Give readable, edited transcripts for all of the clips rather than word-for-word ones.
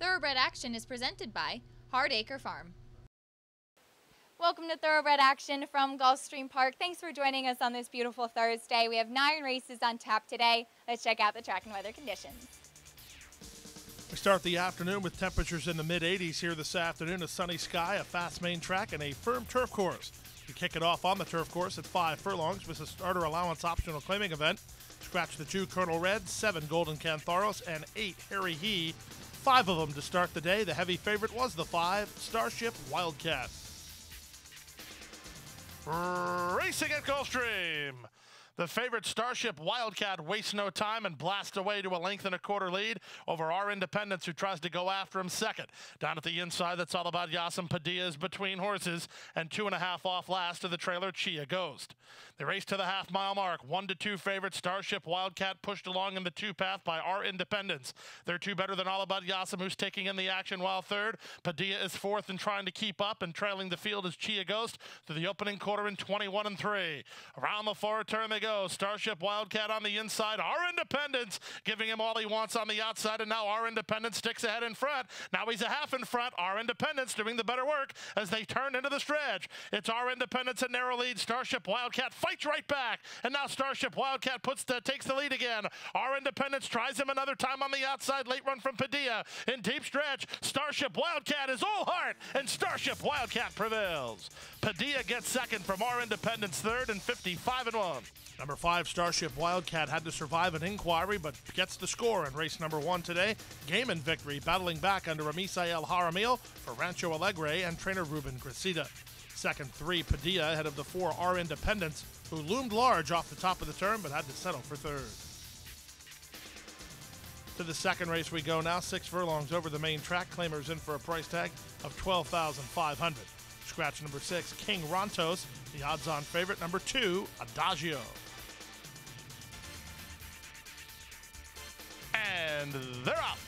Thoroughbred Action is presented by Hardacre Farm. Welcome to Thoroughbred Action from Gulfstream Park. Thanks for joining us on this beautiful Thursday. We have 9 races on tap today. Let's check out the track and weather conditions. We start the afternoon with temperatures in the mid-80s here this afternoon. A sunny sky, a fast main track, and a firm turf course. We kick it off on the turf course at 5 furlongs with a starter allowance optional claiming event. Scratch the 2 Colonel Red, 7 Golden Cantharos, and 8 Harry He. 5 of them to start the day. The heavy favorite was the 5 Starship Wildcat. Racing at Gulfstream. The favorite Starship Wildcat wastes no time and blasts away to a 1.25 length lead over our Independence, who tries to go after him second. Down at the inside, that's all about Yasim Padilla's between horses, and 2.5 off last to the trailer Chia Ghost. They race to the half-mile mark. 1-2 favorite Starship Wildcat pushed along in the 2 path by our Independence. They're 2 better than all about Yasim, who's taking in the action, while third. Padilla is fourth and trying to keep up, and trailing the field is Chia Ghost through the opening quarter in 21-3. Around the forward turn they go. Starship Wildcat on the inside. Our Independence giving him all he wants on the outside, and now Our Independence sticks ahead in front. Now he's a half in front. Our Independence doing the better work as they turn into the stretch. It's Our Independence a narrow lead. Starship Wildcat fights right back, and now Starship Wildcat takes the lead again. Our Independence tries him another time on the outside. Late run from Padilla in deep stretch. Starship Wildcat is all heart, and Starship Wildcat prevails. Padilla gets second from Our Independence third, and 55-1. Number 5, Starship Wildcat had to survive an inquiry, but gets the score in race number 1 today. Gaiman victory, battling back under Misael Jaramillo for Rancho Alegre and trainer Ruben Gresita. Second, 3, Padilla ahead of the 4, Our Independence, who loomed large off the top of the turn, but had to settle for third. To the second race we go now. 6 furlongs over the main track. Claimers in for a price tag of $12,500. Scratch number 6, King Rontos. The odds-on favorite, number 2, Adagio. And they're up.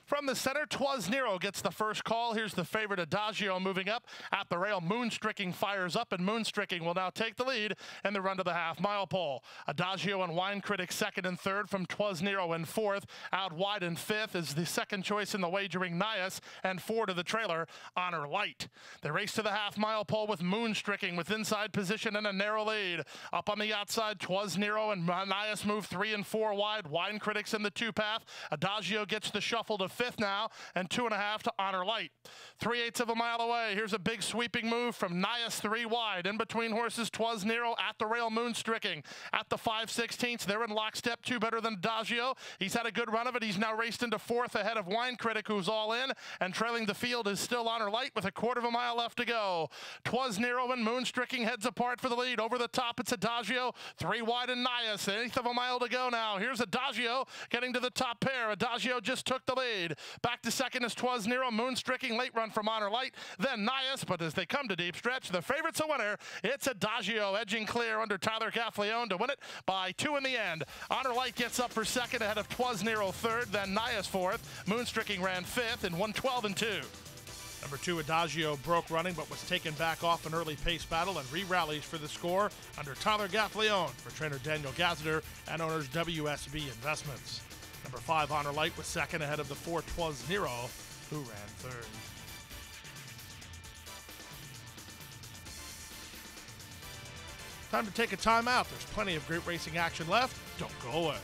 From the center, Twas Nero gets the first call. Here's the favorite Adagio moving up. At the rail, Moonstricking fires up, and Moonstricking will now take the lead in the run to the half-mile pole. Adagio and Wine Critic second and third from Twas Nero in fourth. Out wide in fifth is the second choice in the wagering Nias, and 4 to the trailer, Honor Light. They race to the half-mile pole with Moonstricking with inside position and a narrow lead. Up on the outside, Twas Nero and Nias move 3 and 4 wide. Wine Critics in the 2 path. Adagio gets the shuffle to 5th now, and 2.5 to Honor Light. 3/8 of a mile away. Here's a big sweeping move from Nias 3 wide. In between horses, Twas Nero at the rail, Moonstricking. At the 5/16, they're in lockstep, 2 better than Adagio. He's had a good run of it. He's now raced into 4th ahead of Wine Critic, who's all in, and trailing the field is still Honor Light with a 1/4 mile left to go. Twas Nero and Moonstricking heads apart for the lead. Over the top, it's Adagio, 3 wide and Nias. 1/8 of a mile to go now. Here's Adagio getting to the top pair. Adagio just took the lead. Back to second is Twas Nero, Moonstricking, late run from Honor Light, then Nias, but as they come to deep stretch, the favorite's a winner. It's Adagio edging clear under Tyler Gaffleone to win it by 2 in the end. Honor Light gets up for second ahead of Twas Nero third, then Nias fourth. Moonstricking ran fifth in 1:12-2. Number 2, Adagio broke running, but was taken back off an early pace battle and re-rallies for the score under Tyler Gaffleone for trainer Daniel Gazzeder and owners WSB Investments. Number 5, Honor Light was second ahead of the 4, Twas Nero, who ran third. Time to take a timeout. There's plenty of great racing action left. Don't go away.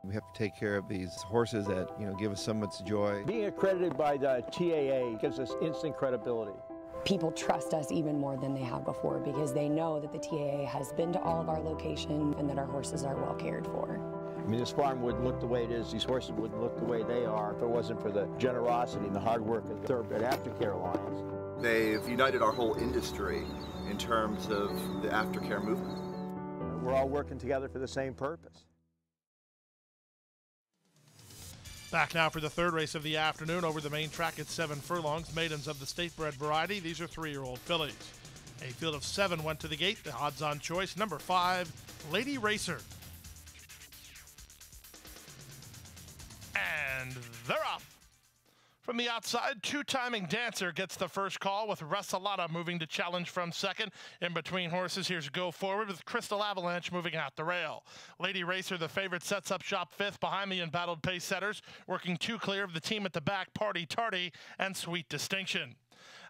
We have to take care of these horses that, give us so much joy. Being accredited by the TAA gives us instant credibility. People trust us even more than they have before because they know that the TAA has been to all of our locations and that our horses are well cared for. I mean, this farm wouldn't look the way it is, these horses wouldn't look the way they are if it wasn't for the generosity and the hard work of the Thoroughbred Aftercare Alliance. They've united our whole industry in terms of the aftercare movement. We're all working together for the same purpose. Back now for the third race of the afternoon over the main track at 7 furlongs. Maidens of the state-bred variety. These are 3-year-old fillies. A field of 7 went to the gate. The odds-on choice, number 5, Lady Racer. And they're off. From the outside, two-timing Dancer gets the first call with Resalata moving to challenge from second. In between horses, here's Go Forward with Crystal Avalanche moving out the rail. Lady Racer, the favorite, sets up shop fifth behind the embattled pace setters, working two clear of the team at the back, Party Tardy and Sweet Distinction.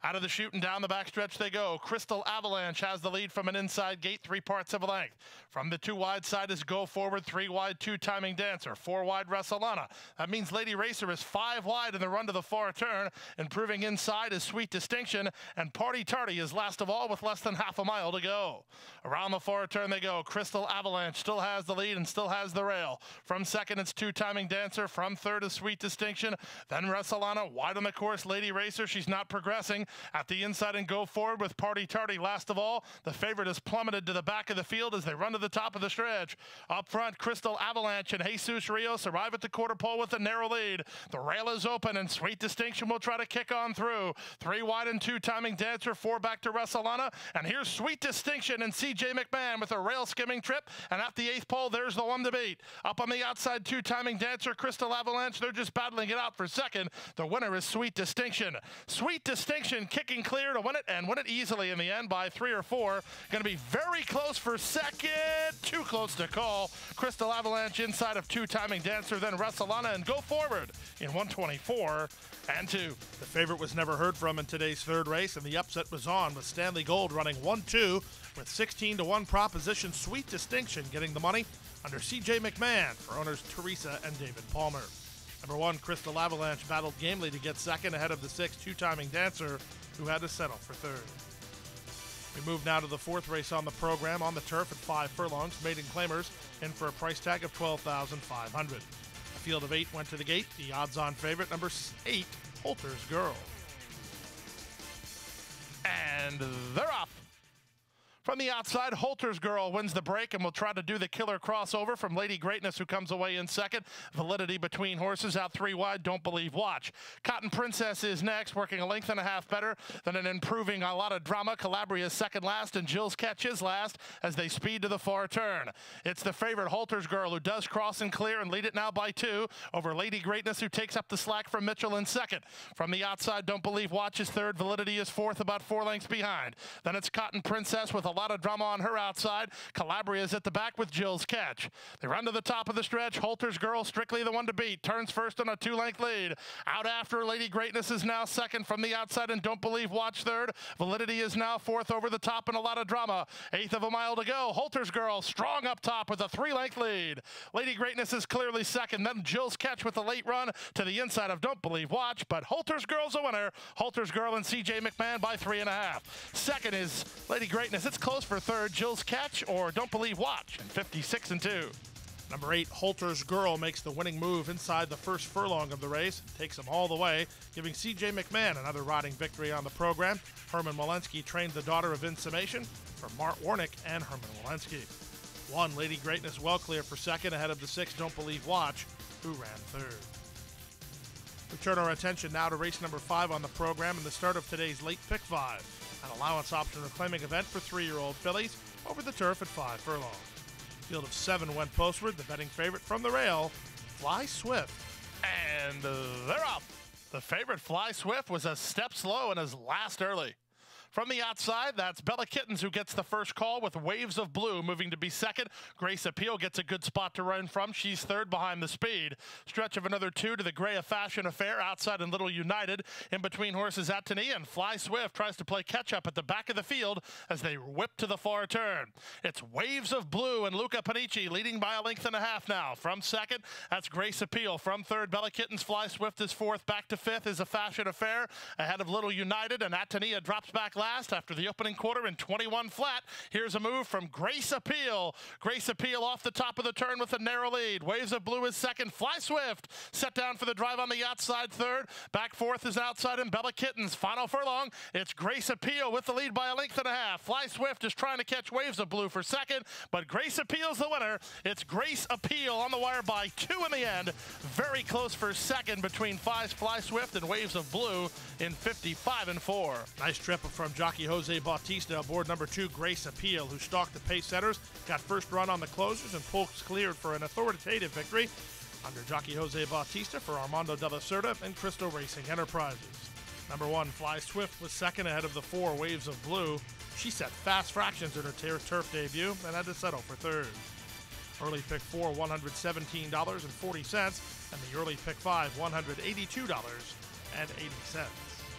Out of the chute and down the backstretch they go. Crystal Avalanche has the lead from an inside gate, 3 parts of a length. From the 2 wide side is Go Forward, 3 wide, two-timing Dancer, 4 wide Resalata. That means Lady Racer is 5 wide in the run to the far turn. Improving inside is Sweet Distinction, and Party Tardy is last of all with less than half a mile to go. Around the far turn they go. Crystal Avalanche still has the lead and still has the rail. From second it's two-timing Dancer. From third is Sweet Distinction. Then Resalata wide on the course. Lady Racer, she's not progressing. At the inside and Go Forward with Party Tardy last of all. The favorite is plummeted to the back of the field as they run to the top of the stretch. Up front, Crystal Avalanche and Jesus Rios arrive at the quarter pole with a narrow lead. The rail is open and Sweet Distinction will try to kick on through. 3 wide and two-timing Dancer, 4 back to Resalata. And here's Sweet Distinction and C.J. McMahon with a rail skimming trip. And at the 8th pole, there's the one to beat. Up on the outside, two-timing Dancer, Crystal Avalanche. They're just battling it out for second. The winner is Sweet Distinction. Sweet Distinction kicking clear to win it and win it easily in the end by 3 or 4. Going to be very close for second. Too close to call. Crystal Avalanche inside of two-timing Dancer, then Resalata and Go Forward in 124 and 2. The favorite was never heard from in today's third race, and the upset was on with Stanley Gold running 1-2 with 16-1 proposition. Sweet Distinction getting the money under C.J. McMahon for owners Teresa and David Palmer. Number 1, Crystal Avalanche battled gamely to get second ahead of the 6 two-timing Dancer, who had to settle for third. We move now to the 4th race on the program on the turf at 5 furlongs. Maiden claimers in for a price tag of $12,500. A field of 8 went to the gate. The odds-on favorite, number 8, Holter's Girl. And they're off. From the outside, Holter's Girl wins the break and will try to do the killer crossover from Lady Greatness, who comes away in second. Validity between horses, out 3 wide, Don't Believe Watch. Cotton Princess is next, working a length and a half better than an improving A Lot of Drama. Calabria's second last and Jill's Catch is last as they speed to the far turn. It's the favorite, Holter's Girl, who does cross and clear and lead it now by 2 over Lady Greatness, who takes up the slack from Mitchell in second. From the outside, Don't Believe Watch is third. Validity is fourth, about 4 lengths behind. Then it's Cotton Princess with A Lot of Drama on her outside. Calabria's at the back with Jill's Catch. They run to the top of the stretch. Holter's Girl, strictly the one to beat. Turns first on a 2-length lead. Out after, Lady Greatness is now second from the outside and Don't Believe Watch third. Validity is now fourth over the top and A Lot of Drama. 1/8 of a mile to go. Holter's Girl strong up top with a 3-length lead. Lady Greatness is clearly second. Then Jill's Catch with a late run to the inside of Don't Believe Watch, but Holter's Girl's a winner. Holter's Girl and C.J. McMahon by 3.5. Second is Lady Greatness. It's close for third. Jill's Catch or Don't Believe Watch in 56 and 2. Number 8, Holter's Girl, makes the winning move inside the first furlong of the race, takes them all the way, giving C.J. McMahon another riding victory on the program. Herman Walensky trained the daughter of Insummation for Mart Warnick and Herman Walensky. 1, Lady Greatness well clear for second ahead of the 6, Don't Believe Watch, who ran third. We turn our attention now to race number 5 on the program and the start of today's late pick 5. An allowance option reclaiming event for 3-year-old fillies over the turf at 5 furlongs. Field of 7 went postward. The betting favorite from the rail, Fly Swift. And they're off. The favorite, Fly Swift, was a step slow and is last early. From the outside, that's Bella Kittens who gets the first call with Waves of Blue moving to be second. Grace Appeal gets a good spot to run from. She's third behind the speed. Stretch of another 2 to the Gray of Fashion Affair outside and Little United. In between horses, Atene and Fly Swift tries to play catch-up at the back of the field as they whip to the far turn. It's Waves of Blue and Luca Panici leading by a length and a half now. From second, that's Grace Appeal. From third, Bella Kittens. Fly Swift is fourth. Back to fifth is A Fashion Affair ahead of Little United, and Atene drops back last after the opening quarter in 21 flat. Here's a move from Grace Appeal. Grace Appeal off the top of the turn with a narrow lead. Waves of Blue is second. Fly Swift set down for the drive on the outside third. Back fourth is outside and Bella Kittens. Final furlong, it's Grace Appeal with the lead by a length and a half. Fly Swift is trying to catch Waves of Blue for second, but Grace Appeal's the winner. It's Grace Appeal on the wire by 2 in the end. Very close for second between Fly Swift and Waves of Blue in 55 and 4. Nice trip from jockey Jose Bautista aboard number 2, Grace Appeal, who stalked the pace setters, got first run on the closers, and pulls cleared for an authoritative victory. under jockey Jose Bautista for Armando de la Cerda and Crystal Racing Enterprises. Number 1, Fly Swift, was second ahead of the 4, Waves of Blue. She set fast fractions in her turf debut and had to settle for third. Early pick 4, $117.40, and the early pick 5, $182.80.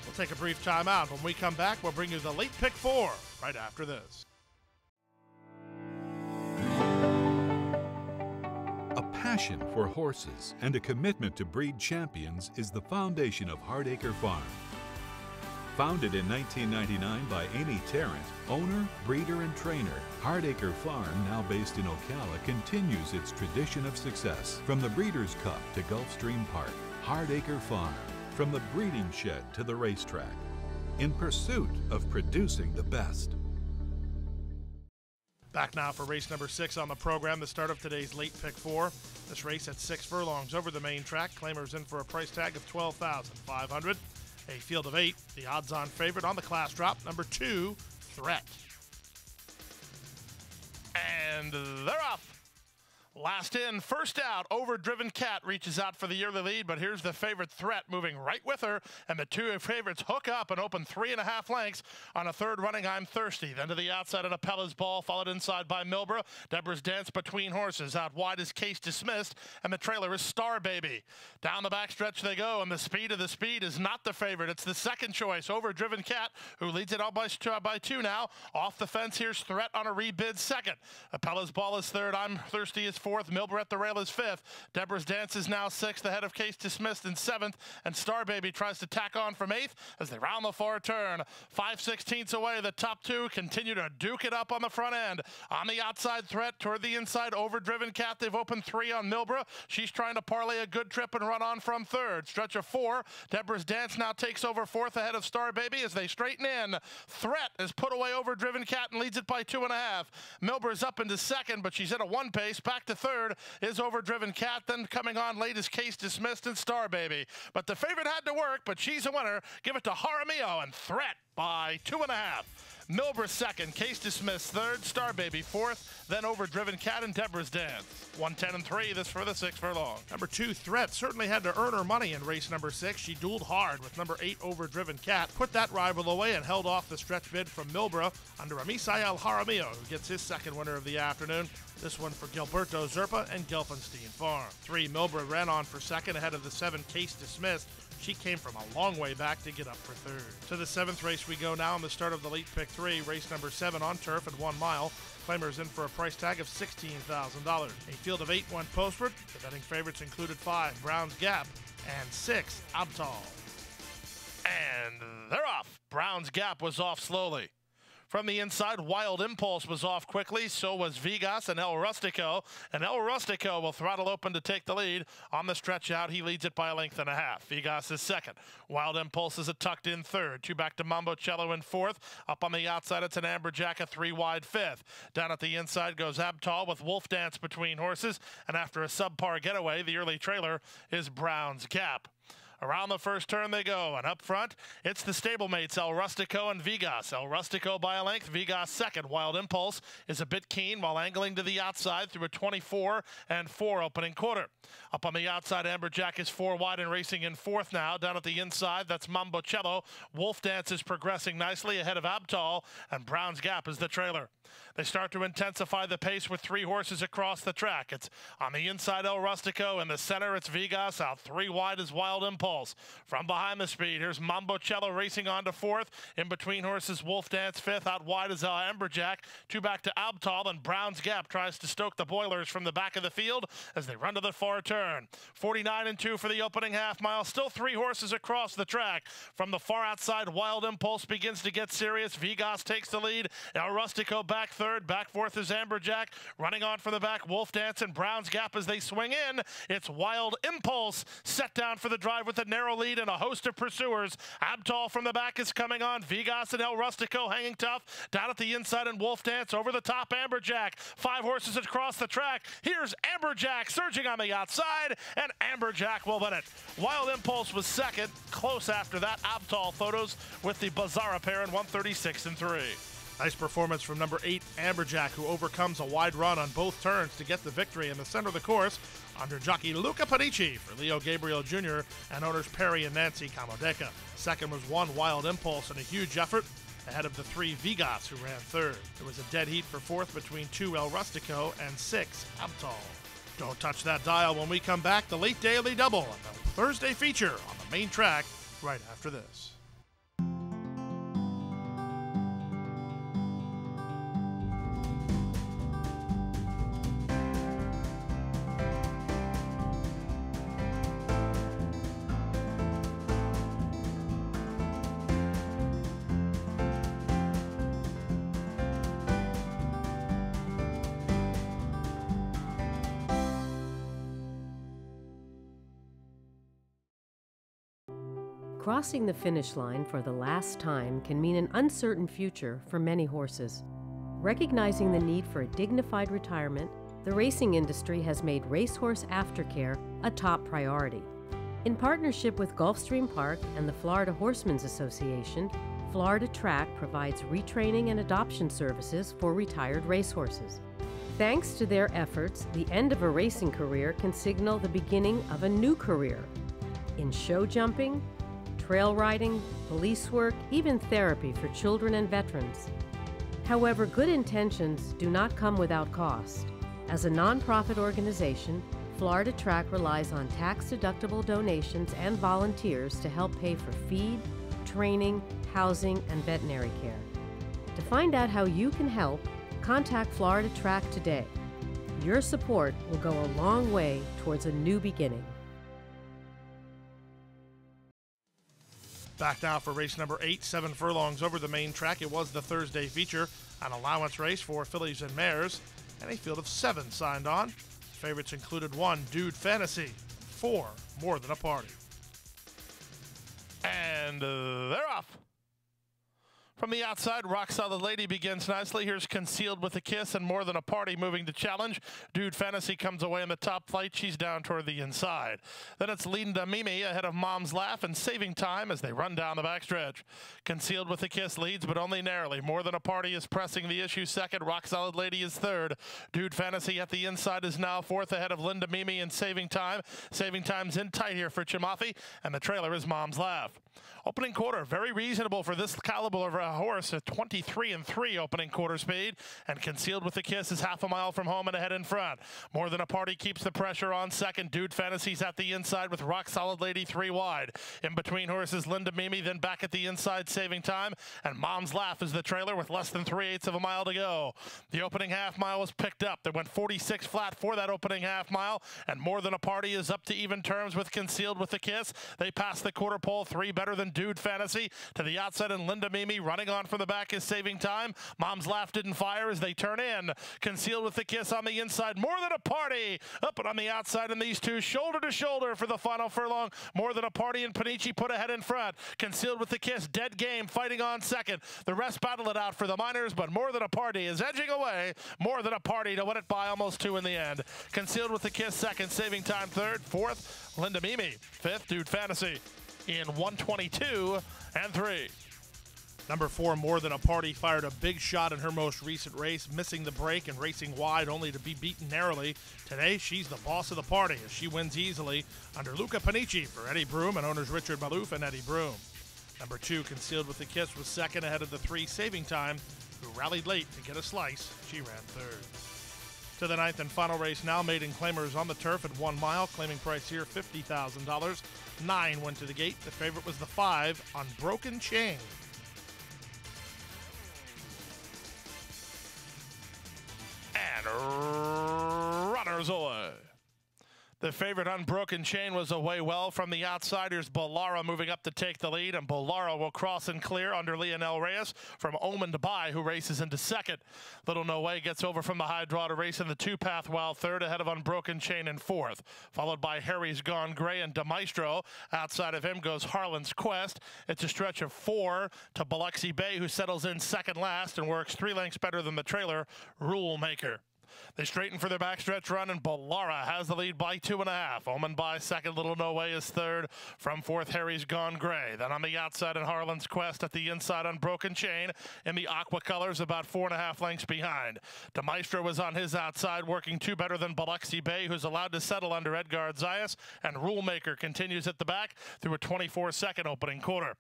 We'll take a brief time out. When we come back, we'll bring you the late pick 4 right after this. A passion for horses and a commitment to breed champions is the foundation of Hardacre Farm. Founded in 1999 by Amy Tarrant, owner, breeder, and trainer, Hardacre Farm, now based in Ocala, continues its tradition of success. From the Breeders' Cup to Gulfstream Park, Hardacre Farm, from the breeding shed to the racetrack, in pursuit of producing the best. Back now for race number 6 on the program, the start of today's late pick 4. This race at 6 furlongs over the main track. Claimers in for a price tag of $12,500. A field of 8, the odds-on favorite on the class drop, number 2, Threat. And they're off. Last in, first out, Overdriven Cat reaches out for the early lead, but here's the favorite Threat moving right with her, and the 2 favorites hook up and open 3.5 lengths on a third running I'm Thirsty. Then to the outside, an Apella's Ball, followed inside by Milbra. Deborah's Dance between horses. Out wide is Case Dismissed, and the trailer is Star Baby. Down the backstretch they go, and the speed of the speed is not the favorite. It's the second choice, Overdriven Cat, who leads it all by 2 now. Off the fence, here's Threat on a rebid second. Apella's Ball is third, I'm Thirsty is 4th, Milbra at the rail is 5th. Deborah's Dance is now 6th, ahead of Case Dismissed in 7th, and Star Baby tries to tack on from 8th as they round the far turn. 5/16 away, the top 2 continue to duke it up on the front end. On the outside, Threat toward the inside, Overdriven Cat. They've opened 3 on Milbra. She's trying to parlay a good trip and run on from 3rd. Stretch of 4. Deborah's Dance now takes over 4th ahead of Star Baby as they straighten in. Threat is put away Overdriven Cat and leads it by 2.5. Milbra's up into 2nd, but she's at a 1 pace. Back to 3rd is Overdriven Cat. Then coming on late is Case Dismissed and Star Baby. But the favorite had to work, but she's a winner. Give it to Jaramillo and Threat by 2.5. Milbra 2nd, Case Dismissed 3rd, Star Baby 4th, then Overdriven Cat and Deborah's Dance. 110-3, this for the 6 furlong. Number 2, Threat, certainly had to earn her money in race number 6. She dueled hard with number 8, Overdriven Cat, put that rival away and held off the stretch bid from Milbra under Misael Jaramillo, who gets his second winner of the afternoon. This one for Gilberto Zerpa and Gelfenstein Farm. 3, Milbra ran on for 2nd ahead of the 7, Case Dismissed. She came from a long way back to get up for 3rd. To the 7th race we go now on the start of the late pick 3, race number 7 on turf at 1 mile. Claimers in for a price tag of $16,000. A field of 8 went postward. The betting favorites included 5, Brown's Gap, and 6, Abtal. And they're off. Brown's Gap was off slowly. From the inside, Wild Impulse was off quickly. So was Vigas and El Rustico. And El Rustico will throttle open to take the lead. On the stretch out, he leads it by 1.5 lengths. Vigas is 2nd. Wild Impulse is a tucked in 3rd. 2 back to Mambocello in 4th. Up on the outside, it's an Amberjack, a 3 wide 5th. Down at the inside goes Abtal with Wolf Dance between horses. And after a subpar getaway, the early trailer is Brown's Gap. Around the first turn they go, and up front, it's the stablemates El Rustico and Vigas. El Rustico by 1 length, Vigas 2nd. Wild Impulse is a bit keen while angling to the outside through a 24-4 opening quarter. Up on the outside, Amberjack is 4 wide and racing in 4th now. Down at the inside, that's Mambocello. Wolf Dance is progressing nicely ahead of Abtal, and Brown's Gap is the trailer. They start to intensify the pace with 3 horses across the track. It's on the inside, El Rustico. In the center, it's Vigas. Out 3 wide is Wild Impulse. From behind the speed, here's Mambocello racing on to 4th. In between horses, Wolf Dance 5th. Out wide is Amberjack. 2 back to Abtal, and Brown's Gap tries to stoke the boilers from the back of the field as they run to the far turn. 49-2 for the opening half mile. Still 3 horses across the track. From the far outside, Wild Impulse begins to get serious. Vigas takes the lead. El Rustico back 3rd. Back 4th is Amberjack. Running on from the back, Wolf Dance and Brown's Gap as they swing in. It's Wild Impulse set down for the drive with a narrow lead and a host of pursuers. Abtal from the back is coming on. Vigas and El Rustico hanging tough. Down at the inside and Wolf Dance over the top, Amberjack. 5 horses across the track. Here's Amberjack surging on the outside, and Amberjack will win it. Wild Impulse was 2nd. Close after that, Abtal photos with the Bazzara pair in 136-3. Nice performance from number 8, Amberjack, who overcomes a wide run on both turns to get the victory in the center of the course under jockey Luca Panici for Leo Gabriel Jr. and owners Perry and Nancy Camodeca. Second was One Wild Impulse in a huge effort ahead of the 3 Vigas, who ran third. There was a dead heat for fourth between 2 El Rustico and 6 Abtal. Don't touch that dial. When we come back, the late daily double and the Thursday feature on the main track right after this. Crossing the finish line for the last time can mean an uncertain future for many horses. Recognizing the need for a dignified retirement, the racing industry has made racehorse aftercare a top priority. In partnership with Gulfstream Park and the Florida Horsemen's Association, Florida Track provides retraining and adoption services for retired racehorses. Thanks to their efforts, the end of a racing career can signal the beginning of a new career in show jumping, trail riding, police work, even therapy for children and veterans. However, good intentions do not come without cost. As a nonprofit organization, Florida Track relies on tax-deductible donations and volunteers to help pay for feed, training, housing, and veterinary care. To find out how you can help, contact Florida Track today. Your support will go a long way towards a new beginning. Back now for race number 8, 7 furlongs over the main track. It was the Thursday feature, an allowance race for fillies and mares, and a field of 7 signed on. Favorites included 1, Dude Fantasy, 4, More Than a Party. And they're off. From the outside, Rock Solid Lady begins nicely. Here's Concealed with a Kiss and More Than a Party moving to challenge. Dude Fantasy comes away in the top flight. She's down toward the inside. Then it's Linda Mimi ahead of Mom's Laugh and Saving Time as they run down the backstretch. Concealed with a Kiss leads, but only narrowly. More Than a Party is pressing the issue second. Rock Solid Lady is third. Dude Fantasy at the inside is now fourth ahead of Linda Mimi and Saving Time. Saving Time's in tight here for Chamafi, and the trailer is Mom's Laugh. Opening quarter, very reasonable for this caliber of a horse at 23-3 opening quarter speed, and Concealed with a Kiss is half a mile from home and ahead in front. More Than a Party keeps the pressure on second. Dude Fantasy's at the inside with Rock Solid Lady 3 wide. In between horses, Linda Mimi, then back at the inside, Saving Time, and Mom's Laugh is the trailer with less than 3/8 of a mile to go. The opening half mile was picked up. They went 46 flat for that opening half mile, and More Than a Party is up to even terms with Concealed with a Kiss. They pass the quarter pole, 3 better than Dude Fantasy. To the outside, and Linda Mimi running on from the back is Saving Time. Mom's Laugh didn't fire as they turn in. Concealed with a Kiss on the inside. More Than a Party up and on the outside, and these two shoulder to shoulder for the final furlong. More Than a Party and Panici put ahead in front. Concealed with a Kiss, dead game, fighting on second. The rest battle it out for the minors, but More Than a Party is edging away. More Than a Party to win it by almost 2 in the end. Concealed with a Kiss second, Saving Time third, fourth, Linda Mimi, fifth, Dude Fantasy in 1:22-3. Number 4, More Than a Party, fired a big shot in her most recent race, missing the break and racing wide only to be beaten narrowly. Today, she's the boss of the party as she wins easily under Luca Panici for Eddie Broom and owners Richard Malouf and Eddie Broom. Number 2, Concealed with a Kiss, was second ahead of the 3, Saving Time, who rallied late to get a slice. She ran third. To the 9th and final race now, maiden claimers on the turf at 1 mile. Claiming price here, $50,000. 9 went to the gate. The favorite was the 5, Unbroken Chain. And runners away. The favorite Unbroken Chain was away well from the outsiders. Bollara moving up to take the lead, and Bollara will cross and clear under Lionel Reyes from Omen Dubai, who races into second. Little No Way gets over from the high draw to race in the 2-path while third ahead of Unbroken Chain in fourth, followed by Harry's Gone Gray and DeMaestro. Outside of him goes Harlan's Quest. It's a stretch of 4 to Biloxi Bay, who settles in second last and works 3 lengths better than the trailer, Rule Maker. They straighten for their backstretch run, and Ballara has the lead by 2.5. Omen by second, Little No Way is third. From fourth, Harry's Gone Gray. Then on the outside, in Harlan's Quest at the inside, Unbroken Chain in the aqua colors, about 4.5 lengths behind. DeMaestro was on his outside, working two better than Biloxi Bay, who's allowed to settle under Edgard Zayas, and Rulemaker continues at the back through a 24-second opening quarter.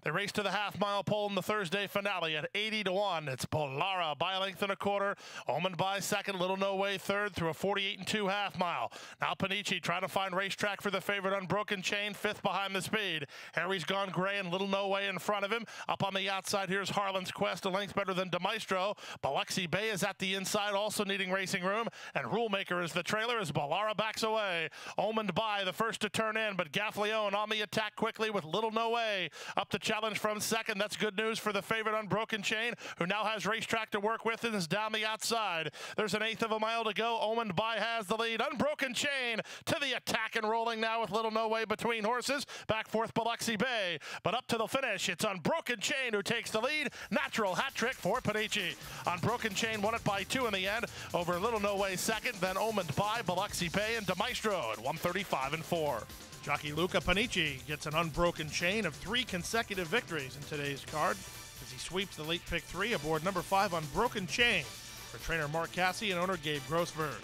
They race to the half-mile pole in the Thursday finale at 80-1. It's Ballara by a length and a quarter. Omen by second, Little No Way third through a 48-2 half-mile. Now Panici trying to find racetrack for the favorite Unbroken Chain, fifth behind the speed. Harry's Gone Gray and Little No Way in front of him. Up on the outside, here's Harlan's Quest, a length better than DeMaestro. Biloxi Bay is at the inside, also needing racing room. And Rulemaker is the trailer as Ballara backs away. Omened by the first to turn in, but Gaffleone on the attack quickly with Little No Way up to challenge from second. That's good news for the favorite Unbroken Chain, who now has racetrack to work with and is down the outside. There's an eighth of a mile to go. Omened by has the lead. Unbroken Chain to the attack and rolling now with Little No Way between horses. Back fourth, Biloxi Bay. But up to the finish, it's Unbroken Chain who takes the lead. Natural hat trick for Panici. Unbroken Chain won it by 2 in the end over Little No Way second, then Omened by Biloxi Bay and DeMaestro at 135 and 4. Jockey Luca Panici gets an Unbroken Chain of 3 consecutive victories in today's card as he sweeps the late pick 3 aboard number 5 Unbroken Chain for trainer Mark Cassie and owner Gabe Grossberg.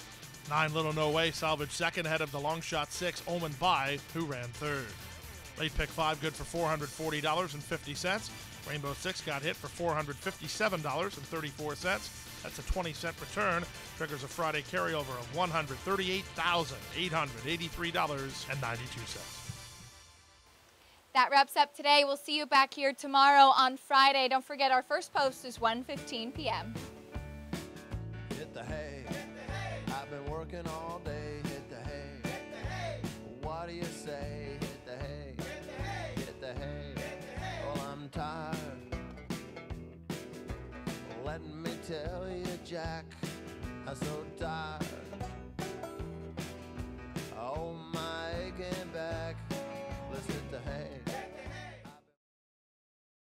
9 Little No Way salvaged second ahead of the long shot 6 Omened by, who ran third. Late pick 5 good for $440.50. Rainbow 6 got hit for $457.34. That's a 20-cent return. Triggers a Friday carryover of $138,883.92. That wraps up today. We'll see you back here tomorrow on Friday. Don't forget our first post is 1:15 p.m. Hit the hay. I've been working all day. Hit the hay. What do you say? Hit the hay. Hit the hay. Well, I'm tired. Let me tell you, Jack, I'm so tired.